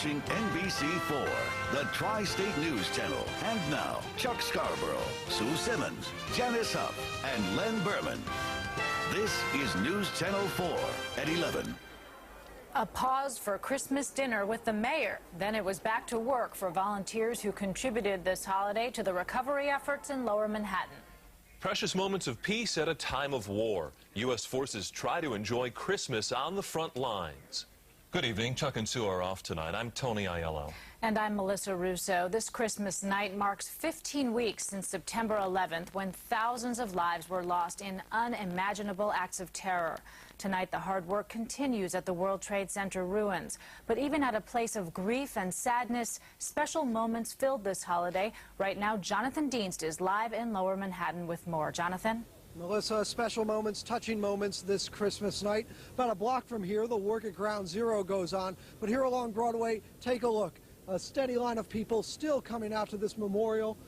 watching NBC4, the Tri-State News Channel. And now, Chuck Scarborough, Sue Simmons, Janice Huff, and Len Berman. This is News Channel 4 at 11. A pause for Christmas dinner with the mayor. Then it was back to work for volunteers who contributed this holiday to the recovery efforts in Lower Manhattan. Precious moments of peace at a time of war. U.S. forces try to enjoy Christmas on the front lines. Good evening. Chuck and Sue are off tonight. I'm Tony Aiello. And I'm Melissa Russo. This Christmas night marks 15 weeks since September 11th, when thousands of lives were lost in unimaginable acts of terror. Tonight, the hard work continues at the World Trade Center ruins. But even at a place of grief and sadness, special moments filled this holiday. Right now, Jonathan Dienst is live in Lower Manhattan with more. Jonathan? Melissa, special moments, touching moments this Christmas night. About a block from here, the work at Ground Zero goes on. But here along Broadway, take a look. A steady line of people still coming out to this memorial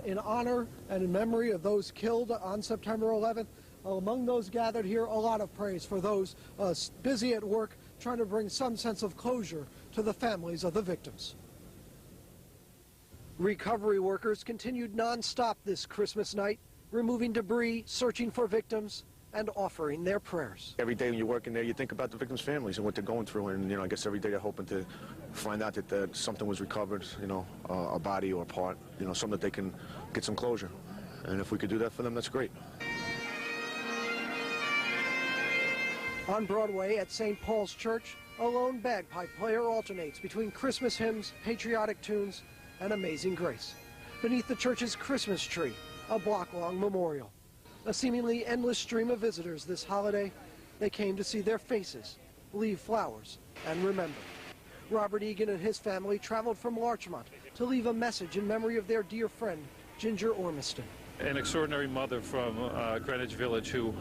in honor and in memory of those killed on September 11th. Among those gathered here, a lot of praise for those busy at work trying to bring some sense of closure to the families of the victims. Recovery workers continued nonstop this Christmas night, removing debris, searching for victims, and offering their prayers. Every day when you're working there, you think about the victims' families and what they're going through, and I guess every day they're hoping to find out that something was recovered, a body or a part, something that they can get some closure. And if we could do that for them, that's great. On Broadway at St. Paul's Church, a lone bagpipe player alternates between Christmas hymns, patriotic tunes, and Amazing Grace. Beneath the church's Christmas tree, a block-long memorial. A seemingly endless stream of visitors this holiday. They came to see their faces, leave flowers, and remember. Robert EAGAN and his family traveled from Larchmont to leave a message in memory of their dear friend, Ginger Ormiston. An extraordinary mother from Greenwich Village who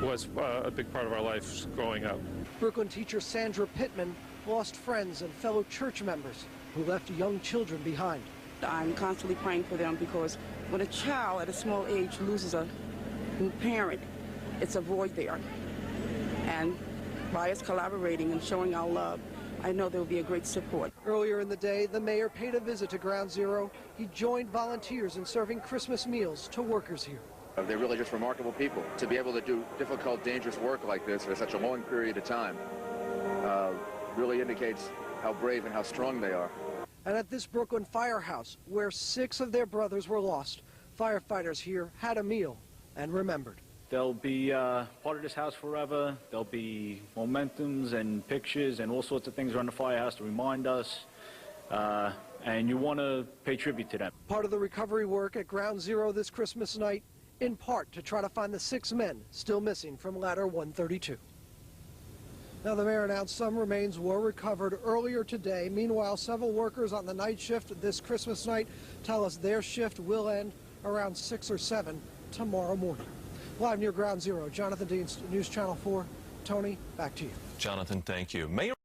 was a big part of our lives growing up. Brooklyn teacher Sandra PITTMAN lost friends and fellow church members who left young children behind. I'm constantly praying for them because when a child at a small age loses a parent, it's a void there. And by us collaborating and showing our love, I know there will be a great support. Earlier in the day, the mayor paid a visit to Ground Zero. He joined volunteers in serving Christmas meals to workers here. They're really just remarkable people. To be able to do difficult, dangerous work like this for such a long period of time really indicates how brave and how strong they are. And at this Brooklyn firehouse, where 6 of their brothers were lost, firefighters here had a meal and remembered. They'll be part of this house forever. There'll be momentums and pictures and all sorts of things around the firehouse to remind us. And you want to pay tribute to them. Part of the recovery work at Ground Zero this Christmas night, in part to try to find the 6 men still missing from Ladder 132. Now, the mayor announced some remains were recovered earlier today. Meanwhile, several workers on the night shift this Christmas night tell us their shift will end around 6 or 7 tomorrow morning. Live near Ground Zero, Jonathan Dienst, News Channel 4. Tony, back to you. Jonathan, thank you. Mayor